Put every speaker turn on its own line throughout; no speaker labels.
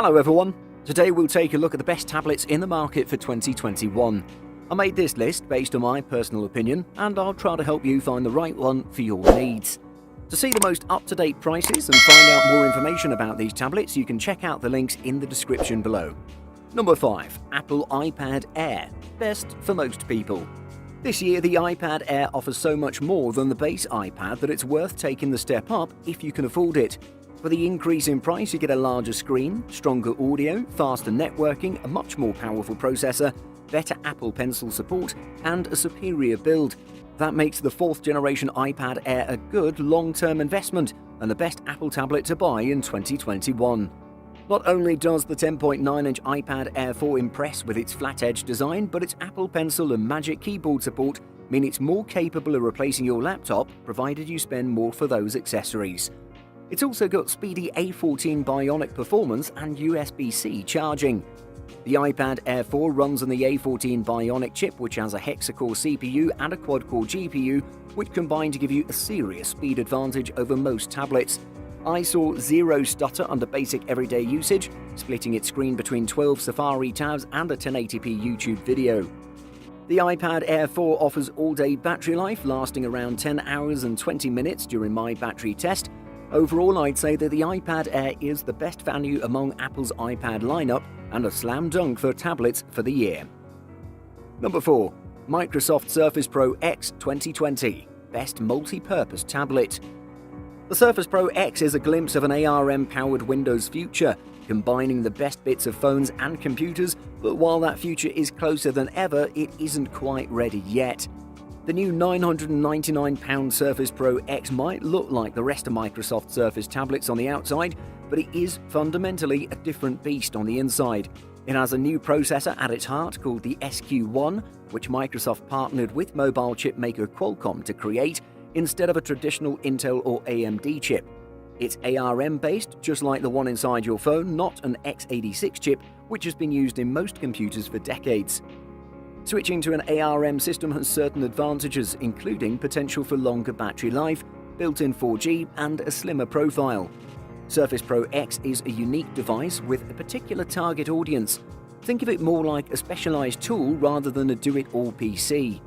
Hello everyone, today we'll take a look at the best tablets in the market for 2021. I made this list based on my personal opinion and I'll try to help you find the right one for your needs. To see the most up-to-date prices and find out more information about these tablets, you can check out the links in the description below. Number 5. Apple iPad Air. Best for most people. This year, the iPad Air offers so much more than the base iPad that it's worth taking the step up if you can afford it. For the increase in price, you get a larger screen, stronger audio, faster networking, a much more powerful processor, better Apple Pencil support, and a superior build. That makes the 4th generation iPad Air a good long-term investment and the best Apple tablet to buy in 2021. Not only does the 10.9-inch iPad Air 4 impress with its flat-edge design, but its Apple Pencil and Magic Keyboard support mean it's more capable of replacing your laptop, provided you spend more for those accessories. It's also got speedy A14 Bionic performance and USB-C charging. The iPad Air 4 runs on the A14 Bionic chip, which has a hexa-core CPU and a quad-core GPU, which combine to give you a serious speed advantage over most tablets. I saw zero stutter under basic everyday usage, splitting its screen between 12 Safari tabs and a 1080p YouTube video. The iPad Air 4 offers all-day battery life, lasting around 10 hours and 20 minutes during my battery test. Overall, I'd say that the iPad Air is the best value among Apple's iPad lineup and a slam dunk for tablets for the year. Number 4. Microsoft Surface Pro X 2020. Best multi-purpose tablet. The Surface Pro X is a glimpse of an ARM-powered Windows future, combining the best bits of phones and computers, but while that future is closer than ever, it isn't quite ready yet. The new £999 Surface Pro X might look like the rest of Microsoft Surface tablets on the outside, but it is fundamentally a different beast on the inside. It has a new processor at its heart called the SQ1, which Microsoft partnered with mobile chip maker Qualcomm to create, instead of a traditional Intel or AMD chip. It's ARM-based, just like the one inside your phone, not an x86 chip, which has been used in most computers for decades. Switching to an ARM system has certain advantages, including potential for longer battery life, built-in 4G, and a slimmer profile. Surface Pro X is a unique device with a particular target audience. Think of it more like a specialized tool rather than a do-it-all PC.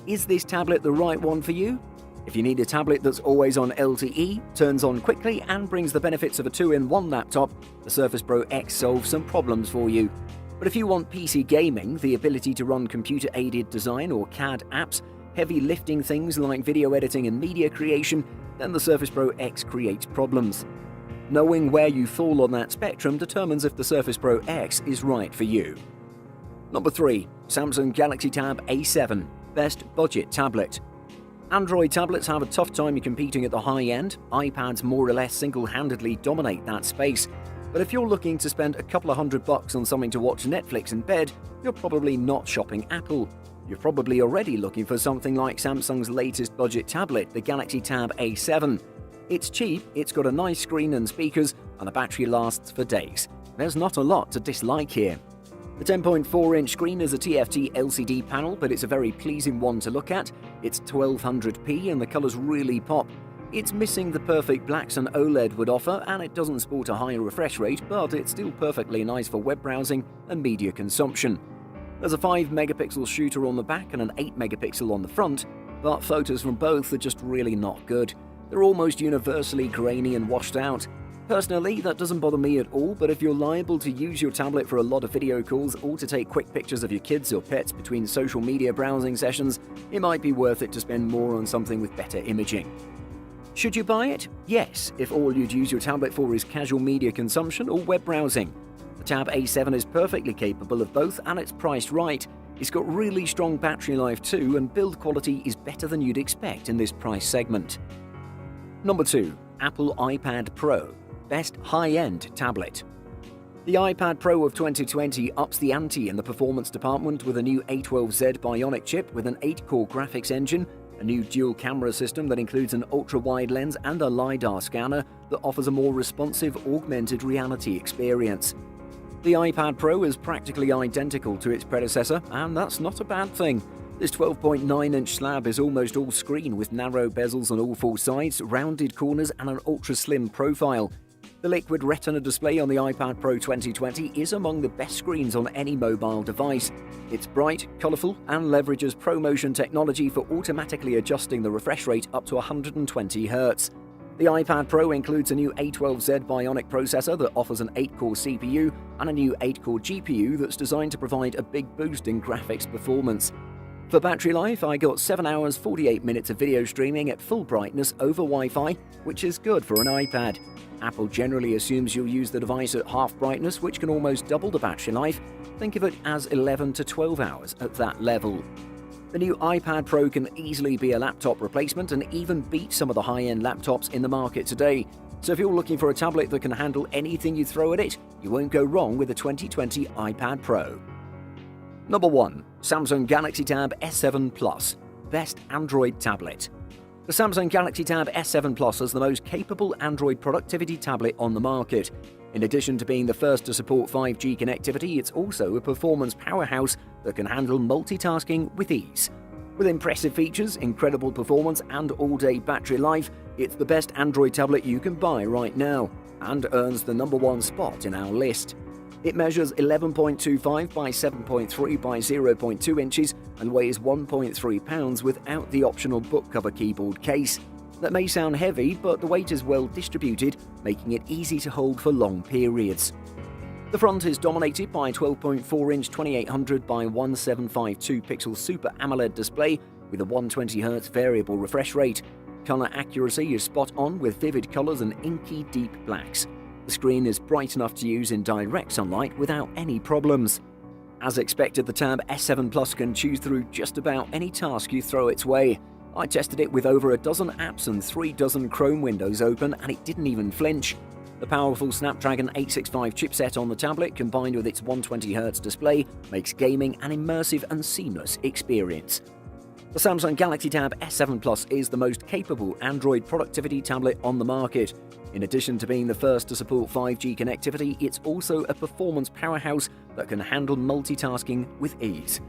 Is this tablet the right one for you? If you need a tablet that's always on LTE, turns on quickly, and brings the benefits of a 2-in-1 laptop, the Surface Pro X solves some problems for you. But if you want PC gaming, the ability to run computer-aided design or CAD apps, heavy lifting things like video editing and media creation, then the Surface Pro X creates problems. Knowing where you fall on that spectrum determines if the Surface Pro X is right for you. Number 3. Samsung Galaxy Tab A7. Best budget tablet. Android tablets have a tough time competing at the high end. iPads more or less single-handedly dominate that space. But if you're looking to spend a couple of $100 on something to watch Netflix in bed, you're probably not shopping Apple. You're probably already looking for something like Samsung's latest budget tablet, the Galaxy Tab A7. It's cheap, it's got a nice screen and speakers, and the battery lasts for days. There's not a lot to dislike here. The 10.4-inch screen is a TFT LCD panel, but it's a very pleasing one to look at. It's 1200p and the colours really pop. It's missing the perfect blacks an OLED would offer, and it doesn't sport a higher refresh rate, but it's still perfectly nice for web browsing and media consumption. There's a 5-megapixel shooter on the back and an 8-megapixel on the front, but photos from both are just really not good. They're almost universally grainy and washed out. Personally, that doesn't bother me at all, but if you're liable to use your tablet for a lot of video calls or to take quick pictures of your kids or pets between social media browsing sessions, it might be worth it to spend more on something with better imaging. Should you buy it? Yes, if all you'd use your tablet for is casual media consumption or web browsing. The Tab A7 is perfectly capable of both and it's priced right. It's got really strong battery life too, and build quality is better than you'd expect in this price segment. Number 2. Apple iPad Pro. Best high-end tablet. The iPad Pro of 2020 ups the ante in the performance department with a new A12Z Bionic chip with an 8-core graphics engine, a new dual-camera system that includes an ultra-wide lens and a LiDAR scanner that offers a more responsive augmented reality experience. The iPad Pro is practically identical to its predecessor, and that's not a bad thing. This 12.9-inch slab is almost all screen with narrow bezels on all four sides, rounded corners and an ultra-slim profile. The Liquid Retina display on the iPad Pro 2020 is among the best screens on any mobile device. It's bright, colourful, and leverages ProMotion technology for automatically adjusting the refresh rate up to 120Hz. The iPad Pro includes a new A12Z Bionic processor that offers an 8-core CPU and a new 8-core GPU that's designed to provide a big boost in graphics performance. For battery life, I got 7 hours 48 minutes of video streaming at full brightness over Wi-Fi, which is good for an iPad. Apple generally assumes you'll use the device at half brightness, which can almost double the battery life. Think of it as 11 to 12 hours at that level. The new iPad Pro can easily be a laptop replacement and even beat some of the high-end laptops in the market today. So if you're looking for a tablet that can handle anything you throw at it, you won't go wrong with the 2020 iPad Pro. Number 1. Samsung Galaxy Tab S7 Plus. Best Android tablet. The Samsung Galaxy Tab S7 Plus is the most capable Android productivity tablet on the market. In addition to being the first to support 5G connectivity, it's also a performance powerhouse that can handle multitasking with ease. With impressive features, incredible performance, and all-day battery life, it's the best Android tablet you can buy right now, and earns the number 1 spot in our list. It measures 11.25 by 7.3 by 0.2 inches and weighs 1.3 pounds without the optional book cover keyboard case. That may sound heavy, but the weight is well distributed, making it easy to hold for long periods. The front is dominated by a 12.4-inch 2800 by 1752 pixel Super AMOLED display with a 120Hz variable refresh rate. Color accuracy is spot on with vivid colors and inky deep blacks. The screen is bright enough to use in direct sunlight without any problems. As expected, the Tab S7 Plus can chew through just about any task you throw its way. I tested it with over a dozen apps and 3 dozen Chrome windows open, and it didn't even flinch. The powerful Snapdragon 865 chipset on the tablet, combined with its 120Hz display, makes gaming an immersive and seamless experience. The Samsung Galaxy Tab S7 Plus is the most capable Android productivity tablet on the market. In addition to being the first to support 5G connectivity, it's also a performance powerhouse that can handle multitasking with ease.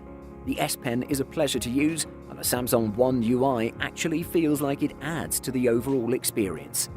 The S Pen is a pleasure to use, and the Samsung One UI actually feels like it adds to the overall experience.